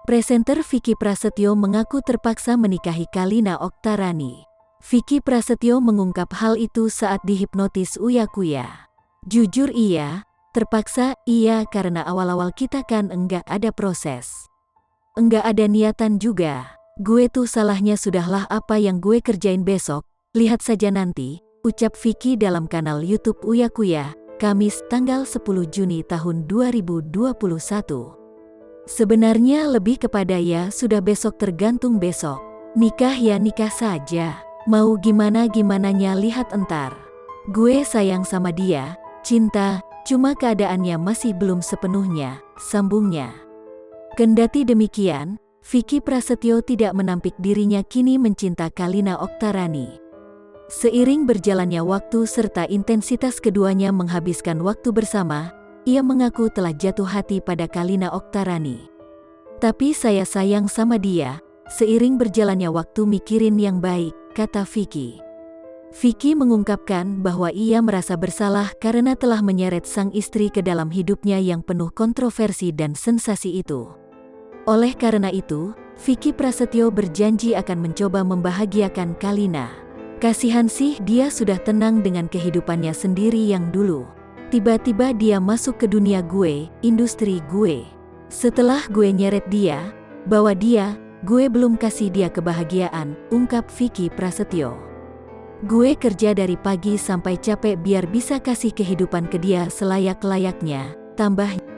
Presenter Vicky Prasetyo mengaku terpaksa menikahi Kalina Oktarani. Vicky Prasetyo mengungkap hal itu saat dihipnotis Uya Kuya. Jujur terpaksa karena awal-awal kita kan enggak ada proses. Enggak ada niatan juga. Gue tuh salahnya sudahlah apa yang gue kerjain besok, lihat saja nanti, ucap Vicky dalam kanal YouTube Uya Kuya, Kamis tanggal 10 Juni tahun 2021. Sebenarnya lebih kepada sudah besok tergantung besok. Nikah nikah saja. Mau gimana-gimananya lihat entar. Gue sayang sama dia, cinta, cuma keadaannya masih belum sepenuhnya, sambungnya. Kendati demikian, Vicky Prasetyo tidak menampik dirinya kini mencinta Kalina Oktarani. Seiring berjalannya waktu serta intensitas keduanya menghabiskan waktu bersama, ia mengaku telah jatuh hati pada Kalina Oktarani. Tapi saya sayang sama dia, seiring berjalannya waktu mikirin yang baik, kata Vicky. Vicky mengungkapkan bahwa ia merasa bersalah karena telah menyeret sang istri ke dalam hidupnya yang penuh kontroversi dan sensasi itu. Oleh karena itu, Vicky Prasetyo berjanji akan mencoba membahagiakan Kalina. Kasihan sih dia sudah tenang dengan kehidupannya sendiri yang dulu. Tiba-tiba dia masuk ke dunia gue, industri gue. Setelah gue nyeret dia, bawa dia, gue belum kasih dia kebahagiaan, ungkap Vicky Prasetyo. Gue kerja dari pagi sampai capek biar bisa kasih kehidupan ke dia selayak-layaknya, tambahnya.